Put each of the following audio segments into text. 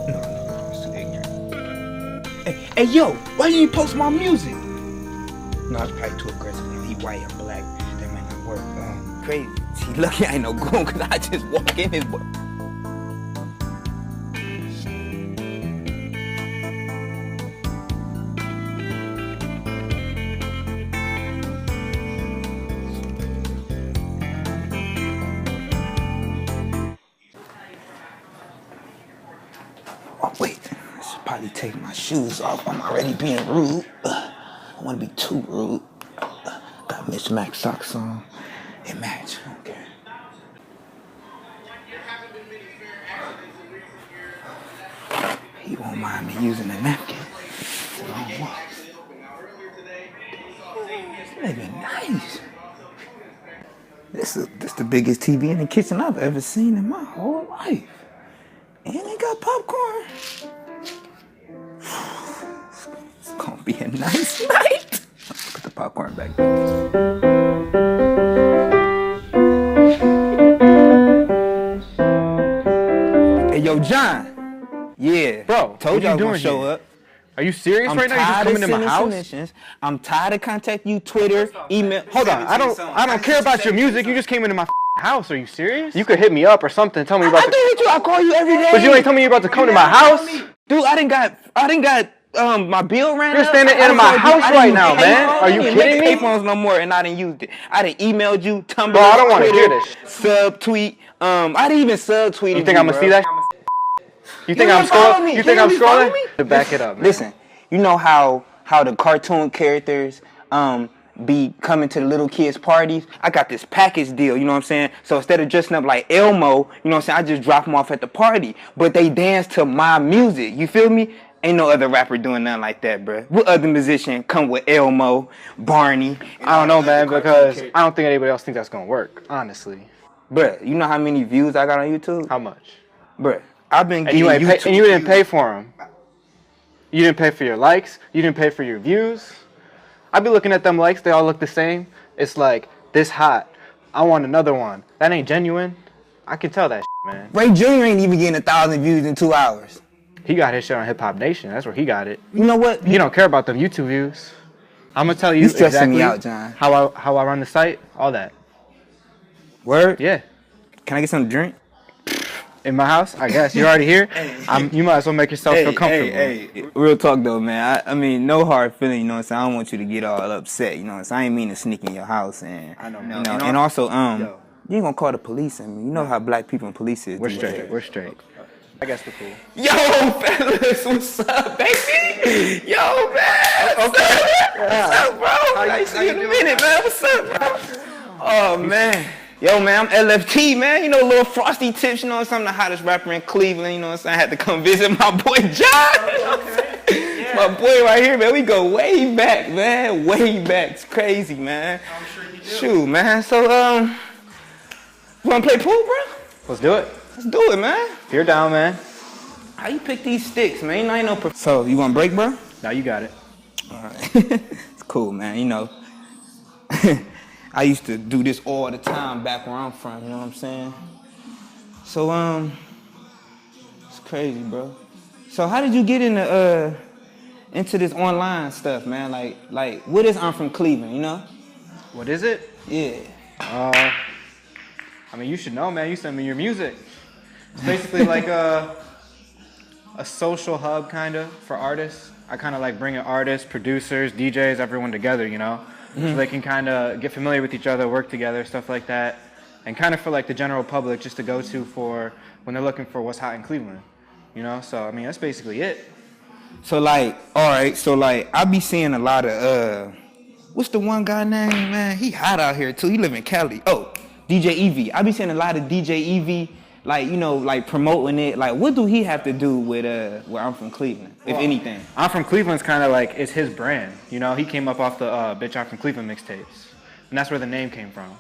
No, it's too ignorant. Hey, yo, why didn't you post my music? No, it's probably too aggressive. He white and black. That might not work. Crazy. See, lucky I ain't no goon, cause I just walk in his boy. Oh, wait. I should probably take my shoes off. I'm already being rude. I don't want to be too rude. Got mismatched socks on. They match. Okay. He won't mind me using a napkin. It's a long walk. It's living nice. This the biggest TV in the kitchen I've ever seen in my whole life. And they got popcorn. It's gonna be a nice night. Put the popcorn back. Hey, yo, John. Yeah. Bro, told you I was gonna doing show here? up. Are you serious right now? You just coming to my house? Submissions. I'm tired of contacting you, Twitter, email. Hold on, I don't care about your music. You just came into my house. Are you serious? You could hit me up or something. Tell me about. I can hit you. I call you every day. But you ain't told me you're about to come to my house. Dude, I didn't got my bill ran You're up. standing in my house right now, man. Are you kidding me? Payphones no more, and I didn't use it. I didn't emailed you, Tumblr, Bro, I don't want to Twitter, hear this. Subtweet. I didn't even subtweet. You think I'm gonna see that? You think I'm scrolling? You think I'm scrolling? To back it up, man. Listen, you know how the cartoon characters be coming to the little kids' parties? I got this package deal, you know what I'm saying? So instead of dressing up like Elmo, you know what I'm saying, I just drop them off at the party. But they dance to my music, you feel me? Ain't no other rapper doing nothing like that, bruh. What other musician come with Elmo, Barney? I don't know, man, because I don't think anybody else thinks that's gonna work, honestly. Bruh, you know how many views I got on YouTube? How much? Bruh, I've been getting and you didn't pay for them. You didn't pay for your likes. You didn't pay for your views. I be looking at them likes. They all look the same. It's like, this hot. I want another one. That ain't genuine. I can tell that man. Ray Jr. ain't even getting 1,000 views in 2 hours. He got his shit on Hip Hop Nation. That's where he got it. You know what? He don't care about them YouTube views. I'm gonna tell you stressing exactly me out, John. how I run the site. All that. Word? Yeah. Can I get something to drink? In my house, I guess. You're already here. You might as well make yourself feel comfortable. Hey, real talk though, man. I mean, no hard feeling, you know what I'm saying? I don't want you to get all upset, you know what I'm saying? I ain't mean to sneak in your house and I know. And also, you ain't gonna call the police on me. You know how black people in police is. We're straight. I guess we're cool. Yo, fellas, what's up, baby? Yo, man. Okay. What's up, bro? I ain't seen you in a minute, man. What's up, bro? Oh, man. Yo, man, I'm LFT, man. You know, little Frosty Tips, you know what I'm saying? I'm the hottest rapper in Cleveland, you know what I'm saying? I had to come visit my boy John. Okay. My boy right here, man. We go way back, man. Way back. It's crazy, man. I'm sure you do. Shoot, man. So, you wanna play pool, bro? Let's do it. Let's do it, man. You're down, man. How you pick these sticks, man? You know, I ain't no So, you want to break, bro? No, you got it. All right. It's cool, man. You know, I used to do this all the time back where I'm from, you know what I'm saying? So, it's crazy, bro. So, how did you get into this online stuff, man? Like, what is I'm from Cleveland, you know? What is it? Yeah. I mean, you should know, man. You send me your music. It's basically like a social hub, kind of, for artists. I kind of like bringing artists, producers, DJs, everyone together, you know? Mm-hmm. So they can kind of get familiar with each other, work together, stuff like that. And kind of for like the general public just to go to for when they're looking for what's hot in Cleveland, you know? So, I mean, that's basically it. So, like, all right, so, like, I be seeing a lot of, what's the one guy name, man? He hot out here, too. He live in Cali. Oh, DJ Evie. I be seeing a lot of DJ Evie, like, you know, like promoting it. Like, what do he have to do with where I'm from Cleveland, if anything? I'm from Cleveland's kind of like, it's his brand. You know, he came up off the Bitch I'm from Cleveland mixtapes. And that's where the name came from.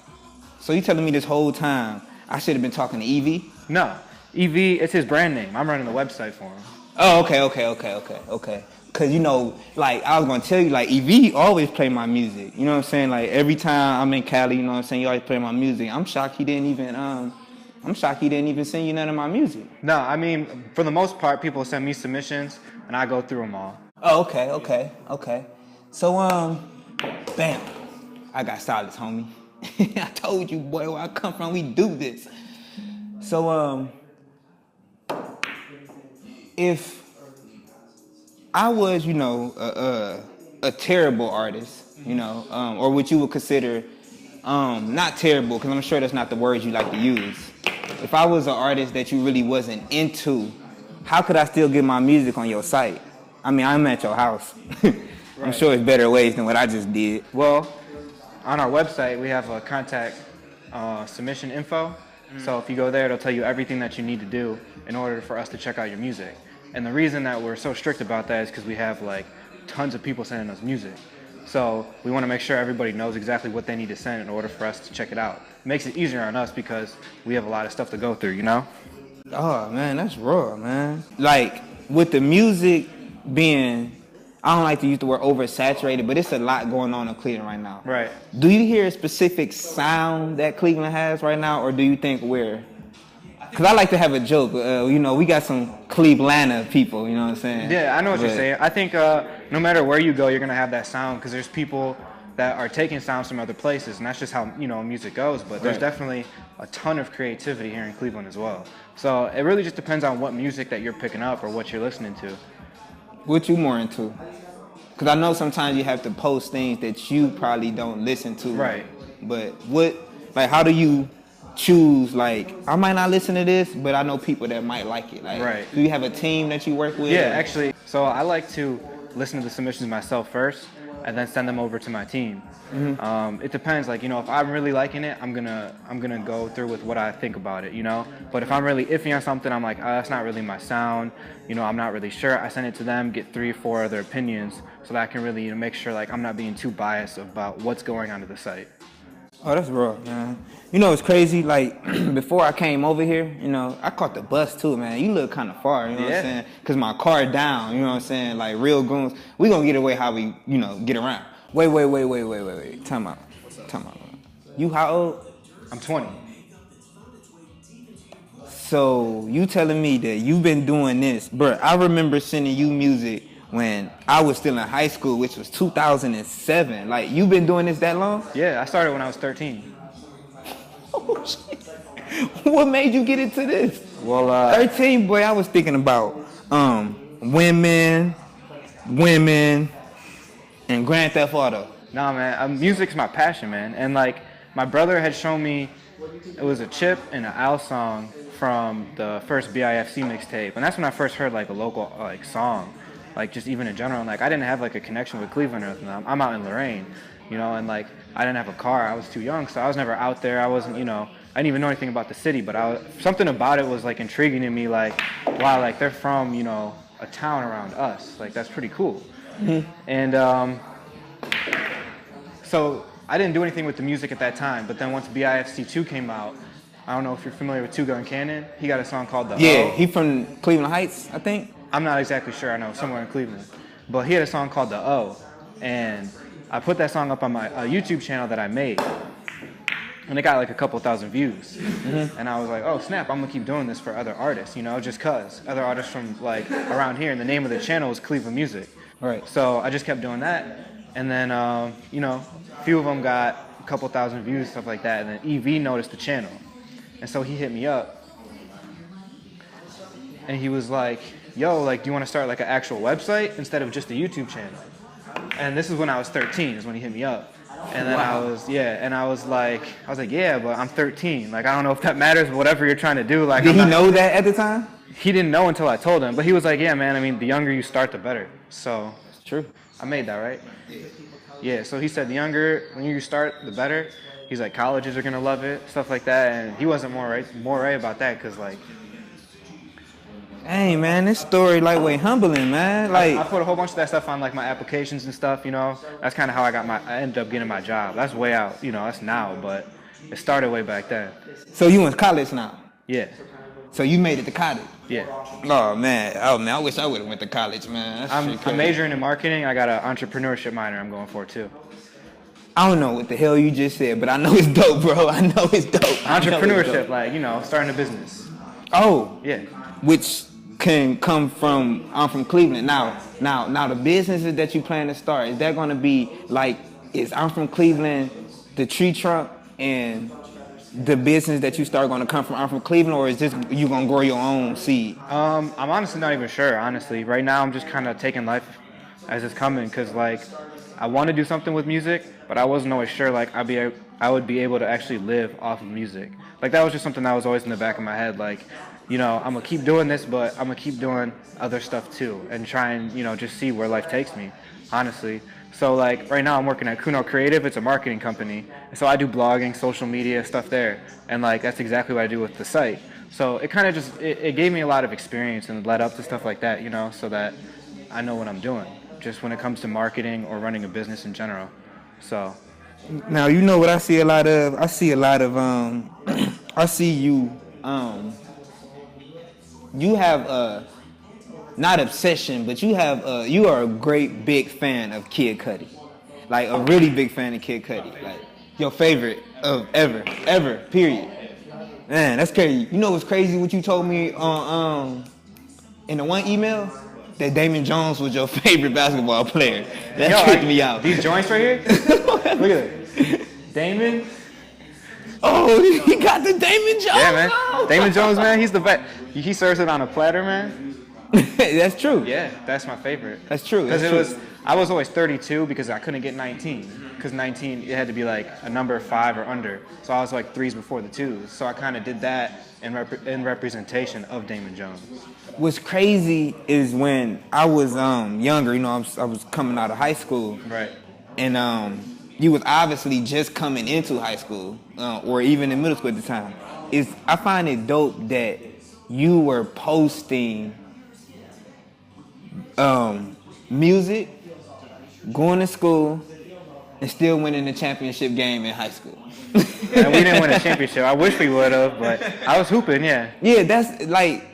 So you telling me this whole time I should have been talking to Evie? No. Evie, it's his brand name. I'm running the website for him. Oh, okay. Cause you know, like I was gonna tell you, like Evie always play my music. You know what I'm saying? Like every time I'm in Cali, you know what I'm saying, he always play my music. I'm shocked he didn't even I'm shocked he didn't even send you none of my music. No, I mean, for the most part, people send me submissions, and I go through them all. Oh, okay. So, bam, I got stylist, homie. I told you, boy, where I come from, we do this. So, if I was, you know, a terrible artist, you know, or what you would consider not terrible, because I'm sure that's not the words you like to use. If I was an artist that you really wasn't into, how could I still get my music on your site? I mean, I'm at your house. I'm sure it's better ways than what I just did. Well, on our website, we have a contact submission info. So if you go there, it'll tell you everything that you need to do in order for us to check out your music. And the reason that we're so strict about that is because we have like tons of people sending us music. So we want to make sure everybody knows exactly what they need to send in order for us to check it out. It makes it easier on us because we have a lot of stuff to go through, you know? Oh, man, that's raw, man. Like, with the music being, I don't like to use the word oversaturated, but it's a lot going on in Cleveland right now. Right. Do you hear a specific sound that Cleveland has right now, or do you think we're... Because I like to have a joke. You know, we got some Clevelanda people, you know what I'm saying? Yeah, I know what you're saying. I think no matter where you go, you're going to have that sound because there's people that are taking sounds from other places, and that's just how, you know, music goes. But there's definitely a ton of creativity here in Cleveland as well. So it really just depends on what music that you're picking up or what you're listening to. What you more into? Because I know sometimes you have to post things that you probably don't listen to. Right. But how do you choose, like, I might not listen to this, but I know people that might like it. Like, right. Do you have a team that you work with? Yeah, actually. So I like to listen to the submissions myself first and then send them over to my team. Mm-hmm. It depends. Like, you know, if I'm really liking it, I'm gonna go through with what I think about it, you know? But if I'm really iffy on something, I'm like, that's not really my sound. You know, I'm not really sure. I send it to them, get 3 or 4 other opinions so that I can really, you know, make sure, like, I'm not being too biased about what's going onto the site. Oh, that's raw, man. You know, it's crazy. Like, before I came over here, you know, I caught the bus too, man. You live kind of far, you know what I'm saying? Because my car down, you know what I'm saying? Like, real goons. We gonna get away how we, you know, get around. Wait. Time out. You how old? I'm 20. So, you telling me that you've been doing this. Bro, I remember sending you music when I was still in high school, which was 2007. Like, you been doing this that long? Yeah, I started when I was 13. Oh, shit. What made you get into this? Well, 13, boy, I was thinking about women, and Grand Theft Auto. Nah, man, music's my passion, man. And, like, my brother had shown me, it was a Chip and an Al song from the first BIFC mixtape. And that's when I first heard, like, a local, like, song. Like, just even in general, and, like, I didn't have, like, a connection with Cleveland or anything. I'm out in Lorraine, you know, and, like, I didn't have a car. I was too young, so I was never out there. I wasn't, you know, I didn't even know anything about the city, but something about it was, like, intriguing to me, like, wow, like, they're from, you know, a town around us. Like, that's pretty cool. Mm-hmm. And so I didn't do anything with the music at that time, but then once BIFC 2 came out, I don't know if you're familiar with Two Gun Cannon. He got a song called The Yeah, O. he from Cleveland Heights, I think. I'm not exactly sure. I know somewhere in Cleveland, but he had a song called The O, and I put that song up on my YouTube channel that I made, and it got like a couple thousand views. Mm-hmm. And I was like, oh snap, I'm gonna keep doing this for other artists, you know, just cause other artists from like around here. And the name of the channel was Cleveland Music. Right. So I just kept doing that, and then you know, a few of them got a couple thousand views, stuff like that. And then EV noticed the channel, and so he hit me up, and he was like, yo, like, do you want to start like an actual website instead of just a YouTube channel? And this is when I was 13, is when he hit me up. And then I was like, yeah, but I'm 13. Like, I don't know if that matters, but whatever you're trying to do. Like, Did he know that at the time? He didn't know until I told him. But he was like, yeah, man, I mean, the younger you start, the better. So It's true. I made that, right? Yeah, so he said the younger you start, the better. He's like, colleges are going to love it, stuff like that. And he wasn't more right about that because, like, Hey, man, this story lightweight humbling, man. Like, I put a whole bunch of that stuff on like my applications and stuff, you know. That's kind of how I ended up getting my job. That's way out, you know, that's now, but it started way back then. So you in college now? Yeah. So you made it to college? Yeah. Oh man, I wish I would have went to college, man. I'm majoring in marketing. I got an entrepreneurship minor I'm going for too. I don't know what the hell you just said, but I know it's dope, bro. I know it's dope. Entrepreneurship, like, you know, starting a business. Oh. Yeah. Which can come from, I'm from Cleveland. Now the businesses that you plan to start, is that going to be like, is I'm from Cleveland the tree trunk, and the business that you start going to come from I'm from Cleveland, or is this you going to grow your own seed? I'm honestly not even sure, honestly. Right now I'm just kind of taking life as it's coming, because like I want to do something with music, but I wasn't always sure like I would be able to actually live off of music. Like that was just something that was always in the back of my head, like, you know, I'm gonna keep doing this, but I'm gonna keep doing other stuff too, and try and, you know, just see where life takes me, honestly. So like right now I'm working at Kuno Creative. It's a marketing company, so I do blogging, social media stuff there, and like that's exactly what I do with the site. So it kind of just it gave me a lot of experience and led up to stuff like that, you know, so that I know what I'm doing just when it comes to marketing or running a business in general. So now, you know what I see a lot of? I see I see you you have not obsession, but you are a great big fan of Kid Cudi. Like a really big fan of Kid Cudi. Like your favorite of ever, period. Man, that's crazy. You know what's crazy? What you told me on in the one email? That Damon Jones was your favorite basketball player. That tricked me out. These joints right here? Look at it. Damon. Oh, he got the Damon Jones. Yeah, man. Damon Jones, man, he's the best. He serves it on a platter, man. That's true. Yeah, that's my favorite. That's true. Because I was always 32 because I couldn't get 19. Because 19, it had to be like a number 5 or under. So I was like 3s before the 2s. So I kind of did that in representation of Damon Jones. What's crazy is when I was younger, you know, I was coming out of high school. Right. And you was obviously just coming into high school, or even in middle school at the time. I find it dope that you were posting music, going to school, and still winning the championship game in high school. And we didn't win a championship. I wish we would have, but I was hooping, yeah. Yeah, that's like,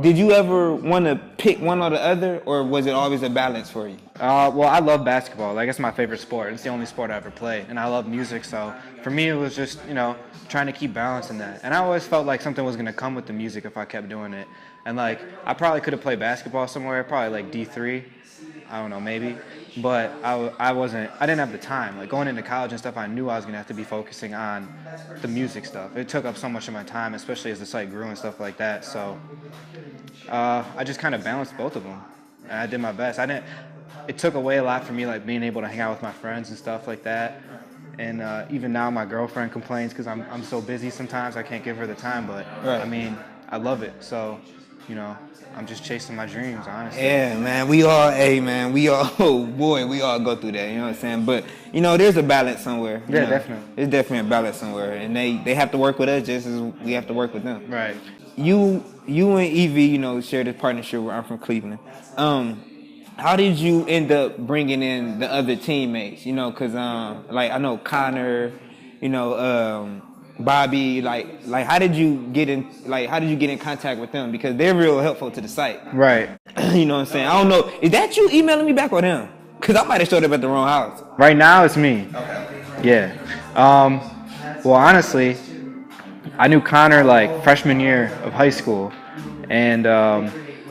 did you ever want to pick one or the other, or was it always a balance for you? Well, I love basketball. Like, it's my favorite sport. It's the only sport I ever played. And I love music, so for me it was just, you know, trying to keep balance in that. And I always felt like something was going to come with the music if I kept doing it. And, like, I probably could have played basketball somewhere, probably like D3. I don't know, maybe. But I didn't have the time. Like, going into college and stuff, I knew I was going to have to be focusing on the music stuff. It took up so much of my time, especially as the site grew and stuff like that. So I just kind of balanced both of them. And I did my best. It took away a lot for me, like being able to hang out with my friends and stuff like that. And even now my girlfriend complains because I'm so busy sometimes I can't give her the time. But, right. I mean, I love it. So, you know, I'm just chasing my dreams, honestly. Yeah, man. We all go through that, you know what I'm saying? But, you know, there's a balance somewhere. Yeah, definitely. There's definitely a balance somewhere. And they have to work with us just as we have to work with them. Right. You and Evie, you know, share this partnership where I'm from Cleveland. How did you end up bringing in the other teammates? You know, because, like, I know Connor, you know, Bobby, like how did you get in contact with them? Because they're real helpful to the site. Right. You know what I'm saying? I don't know. Is that you emailing me back or them? Because I might have showed up at the wrong house. Right now, it's me. Okay. Yeah. Well, honestly, I knew Connor like freshman year of high school, and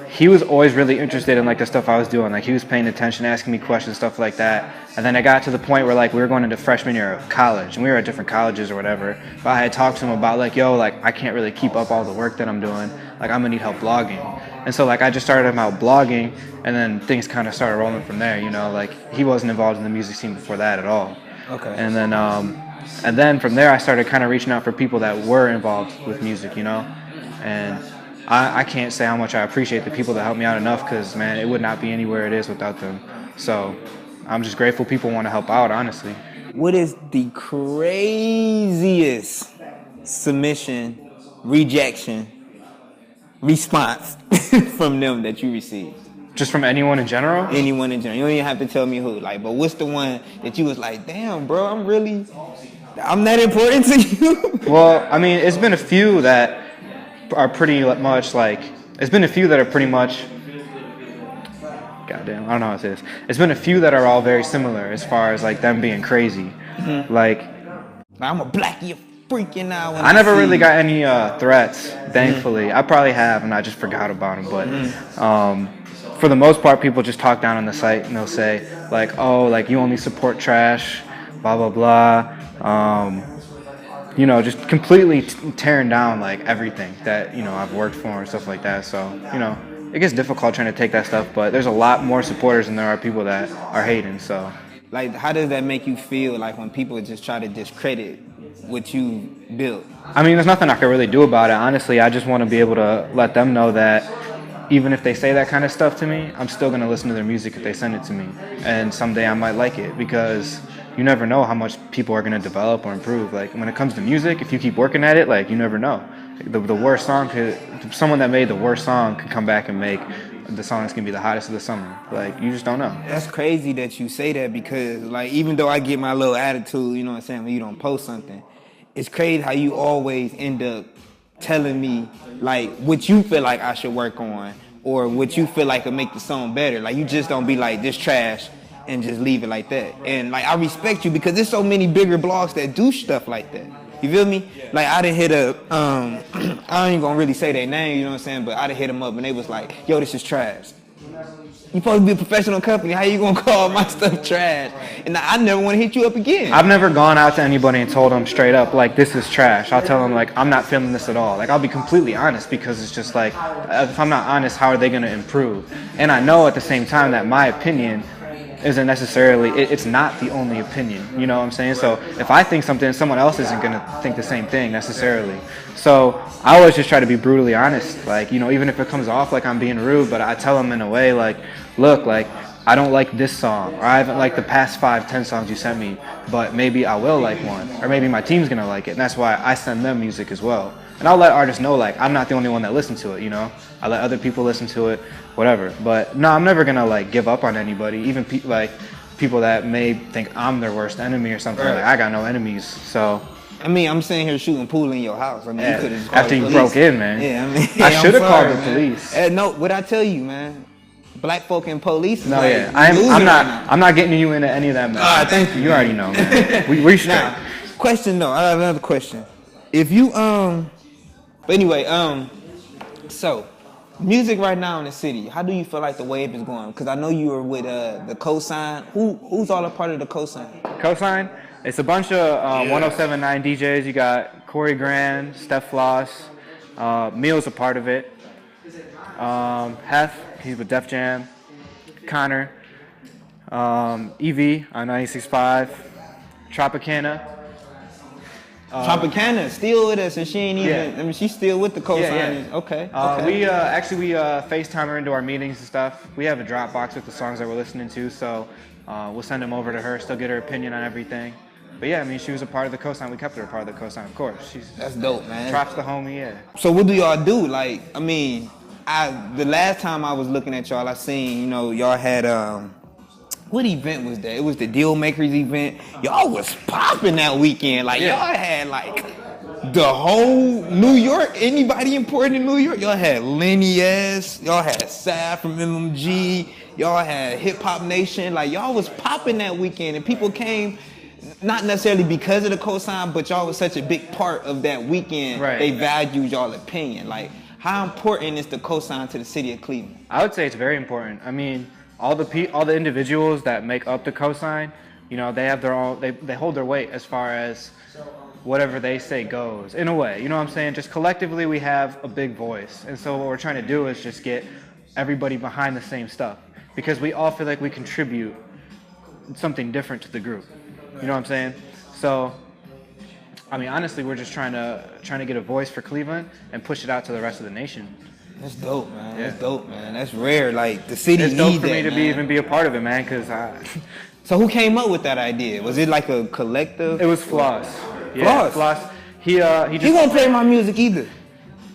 he was always really interested in like the stuff I was doing. Like he was paying attention, asking me questions, stuff like that. And then I got to the point where like we were going into freshman year of college, and we were at different colleges or whatever. But I had talked to him about like, yo, like I can't really keep up all the work that I'm doing. Like I'm gonna need help blogging. And so like I just started out blogging, and then things kind of started rolling from there. You know, like he wasn't involved in the music scene before that at all. Okay. And then from there I started kind of reaching out for people that were involved with music. You know, and I can't say how much I appreciate the people that helped me out enough, because, man, it would not be anywhere it is without them. So I'm just grateful people want to help out, honestly. What is the craziest submission, rejection, response from them that you received? Just from anyone in general? Anyone in general. You don't even have to tell me who. Like, but what's the one that you was like, damn, bro, I'm that important to you? Well, I mean, it's been a few that are pretty much like, it's been a few that are pretty much goddamn, I don't know how to say this. It's been a few that are all very similar as far as like them being crazy. Like, I'm a black, you freaking out. I never really got any threats, thankfully. I probably have, and I just forgot about them. But for the most part, people just talk down on the site, and they'll say like, "Oh, like you only support trash, blah blah blah." You know, just completely tearing down like everything that I've worked for and stuff like that. So it gets difficult trying to take that stuff. But there's a lot more supporters than there are people that are hating. So. Like, how does that make you feel, like, when people just try to discredit what you built? I mean, there's nothing I can really do about it. Honestly, I just want to be able to let them know that even if they say that kind of stuff to me, I'm still going to listen to their music if they send it to me. And someday I might like it, because you never know how much people are going to develop or improve. Like, when it comes to music, if you keep working at it, like, you never know. The worst song someone that made the worst song could come back and make the song that's gonna be the hottest of the summer. Like, you just don't know. That's crazy that you say that, because like, even though I get my little attitude, you know what I'm saying, when you don't post something, it's crazy how you always end up telling me like what you feel like I should work on, or what you feel like will make the song better. Like, you just don't be like, this trash, and just leave it like that. And like, I respect you, because there's so many bigger blogs that do stuff like that. You feel me? Like, I done hit I ain't gonna really say their name, you know what I'm saying, but I done hit them up and they was like, yo, this is trash. You supposed to be a professional company. How you gonna call my stuff trash? And I never want to hit you up again. I've never gone out to anybody and told them straight up, like, this is trash. I'll tell them, like, I'm not feeling this at all. Like, I'll be completely honest, because it's just like, if I'm not honest, how are they gonna improve? And I know at the same time that my opinion isn't necessarily, it's not the only opinion, you know what I'm saying? So if I think something, someone else isn't gonna think the same thing necessarily. So I always just try to be brutally honest, like, even if it comes off like I'm being rude, but I tell them in a way like, look, like, I don't like this song, or I haven't liked the past 5-10 songs you sent me, but maybe I will like one, or maybe my team's gonna like it, and that's why I send them music as well. And I'll let artists know, like, I'm not the only one that listens to it, I let other people listen to it, whatever. But no, I'm never gonna like give up on anybody, even people that may think I'm their worst enemy or something. Right. Like, I got no enemies, so. I mean, I'm sitting here shooting pool in your house. I mean, Yeah, you could have after you broke in, man. Yeah, I mean, I should have called the man. police. No, what I tell you, man, black folk and police. Is No, like, yeah, I'm not getting you into any of that, man. Thank you. You already know, man. We straight. Now, question though, I have another question. If you but anyway, so music right now in the city, how do you feel like the wave is going? Because I know you were with the Cosign. Who's all a part of the Cosign? Cosign, it's a bunch of 1079 DJs. You got Corey Grand, Steph Floss, Meal's a part of it. Hef, he's with Def Jam. Connor, EV on 96.5, Tropicana. Tropicana still with us, and she ain't even. Yeah. I mean, she's still with the Cosign. Yeah. Okay. We FaceTime her into our meetings and stuff. We have a Dropbox with the songs that we're listening to, so we'll send them over to her, still get her opinion on everything. But yeah, I mean, she was a part of the Cosign. We kept her a part of the Cosign, of course. That's dope, man. Props the homie, yeah. So what do y'all do? Like, I mean, the last time I was looking at y'all, I seen, y'all had what event was that? It was the Deal Makers event. Y'all was popping that weekend. Like, y'all had like the whole New York. Anybody important in New York? Y'all had Lenny S. Y'all had Sav from MMG. Y'all had Hip Hop Nation. Like, y'all was popping that weekend, and people came. Not necessarily because of the Cosign, but y'all was such a big part of that weekend. Right. They valued y'all opinion. Like, how important is the Cosign to the city of Cleveland? I would say it's very important. I mean, all the individuals that make up the Cosign, they have their own. They hold their weight as far as whatever they say goes. In a way, you know what I'm saying? Just collectively, we have a big voice, and so what we're trying to do is just get everybody behind the same stuff, because we all feel like we contribute something different to the group. You know what I'm saying? So, I mean, honestly, we're just trying to get a voice for Cleveland and push it out to the rest of the nation. That's dope, man. Yeah. That's dope, man. That's rare. Like, the city It's needs dope for that, me to man. even be a part of it, man, because So who came up with that idea? Was it like a collective? it was Floss. Yeah, Floss? He just. He won't play my music either.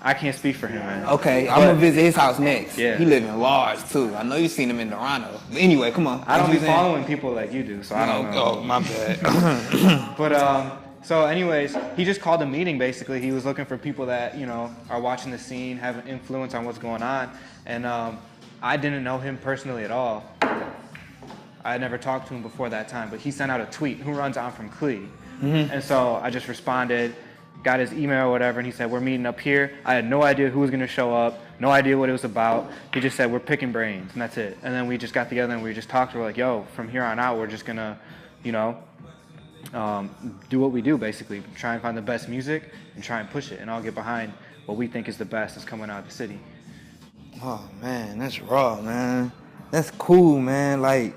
I can't speak for him, man. Okay, I'm gonna visit his house next. Yeah. He live in Large too. I know you seen him in Toronto. But anyway, come on. I don't What be you saying? following people like you do, so I don't know. Oh, my bad. But so anyways, he just called a meeting basically. He was looking for people that, are watching the scene, have an influence on what's going on. And I didn't know him personally at all. I had never talked to him before that time, but he sent out a tweet, who runs I'm from Clee. And so I just responded, got his email or whatever, and he said, we're meeting up here. I had no idea who was going to show up, no idea what it was about. He just said, we're picking brains, and that's it. And then we just got together and we just talked. We're like, yo, from here on out, we're just going to, you know, do what we do, basically. Try and find the best music and try and push it. And I'll get behind what we think is the best that's coming out of the city. Oh, man, that's raw, man. That's cool, man. Like,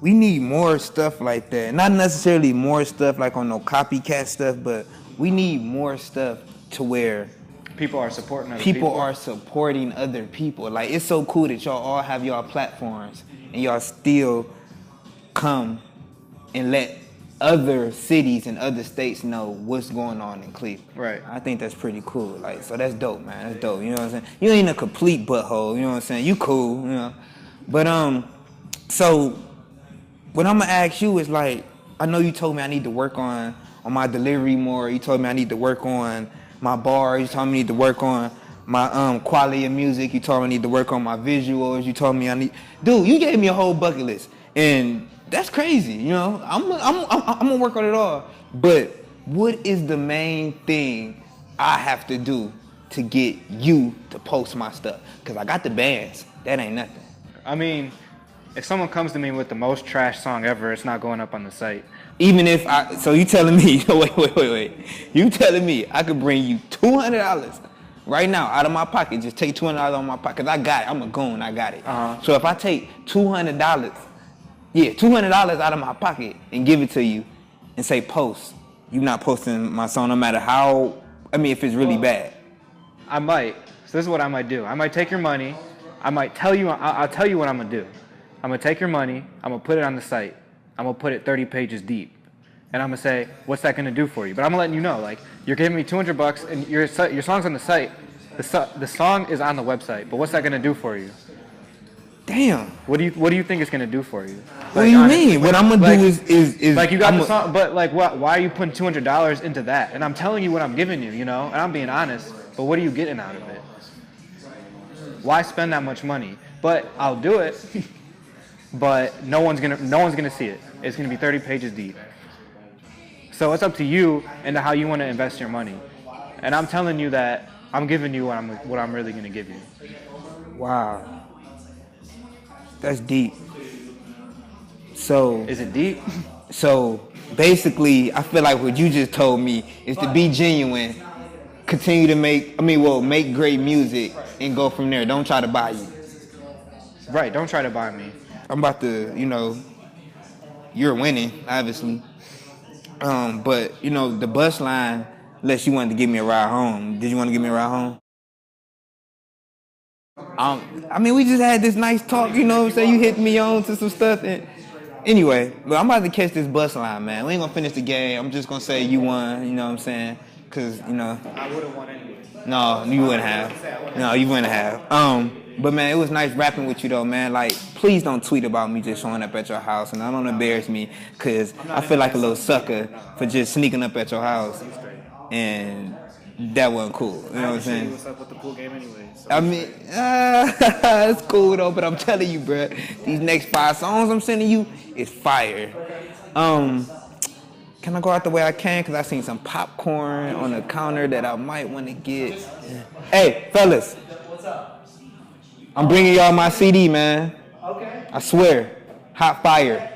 we need more stuff like that. Not necessarily more stuff like on no copycat stuff, but we need more stuff to where people are supporting other people. Are supporting other people. Like, it's so cool that y'all all have y'all platforms and y'all still come and let other cities and other states know what's going on in Cleveland. Right. I think that's pretty cool. Like, so that's dope, man. That's dope. You know what I'm saying? You ain't a complete butthole. You know what I'm saying? You cool. You know. But so what I'm gonna ask you is, like, I know you told me I need to work on my delivery more. You told me I need to work on my bar. You told me I need to work on my quality of music. You told me I need to work on my visuals. You told me dude, you gave me a whole bucket list, and that's crazy. You know, I'm gonna work on it all. But what is the main thing I have to do to get you to post my stuff? Cause I got the bands. That ain't nothing. I mean, if someone comes to me with the most trash song ever, it's not going up on the site. Even if so you telling me, wait. You telling me I could bring you $200 right now out of my pocket, just take $200 out of my pocket, 'cause I got it, I'm a goon, I got it. So if I take $200, $200 out of my pocket and give it to you and say post, you not posting my song no matter how, if it's really bad. I might. So this is what I might do. I might take your money. I might tell you, I'll tell you what I'm gonna do. I'm gonna take your money, I'm gonna put it on the site. I'm gonna put it 30 pages deep. And I'm gonna say, what's that gonna do for you? But I'm letting you know, like, you're giving me $200 and your song's on the site. The song is on the website, but what's that gonna do for you? Damn. What do you think it's gonna do for you? What do you mean? What I'm gonna do is like, you got the song, but like, why are you putting $200 into that? And I'm telling you what I'm giving you, you know, and I'm being honest. But what are you getting out of it? Why spend that much money? But I'll do it. But no one's gonna see it. It's gonna be 30 pages deep. So it's up to you and how you want to invest your money. And I'm telling you that I'm giving you what I'm really gonna give you. Wow. That's deep. So is it deep? So basically, I feel like what you just told me is to be genuine, continue to make great music and go from there. Don't try to buy you. Right, don't try to buy me. I'm about to, you're winning, obviously. But, the bus line, unless you wanted to give me a ride home. Did you want to give me a ride home? We just had this nice talk, you know what I'm saying? You hit me on to some stuff. And anyway, but I'm about to catch this bus line, man. We ain't gonna finish the game. I'm just gonna say you won, you know what I'm saying? Because, I would have won anyway. No, you wouldn't have. No, you wouldn't have. But man, it was nice rapping with you though, man. Like, please don't tweet about me just showing up at your house, and I don't embarrass me, cause I feel like a little sucker for just sneaking up at your house, and that wasn't cool. You know what I'm saying? What's up with the pool game anyway? So It's cool though. But I'm telling you, bro, these next 5 songs I'm sending you is fire. Can I go out the way I can? Cause I seen some popcorn on the counter that I might want to get. Hey, fellas. What's up? I'm bringing y'all my CD, man. Okay. I swear. Hot fire.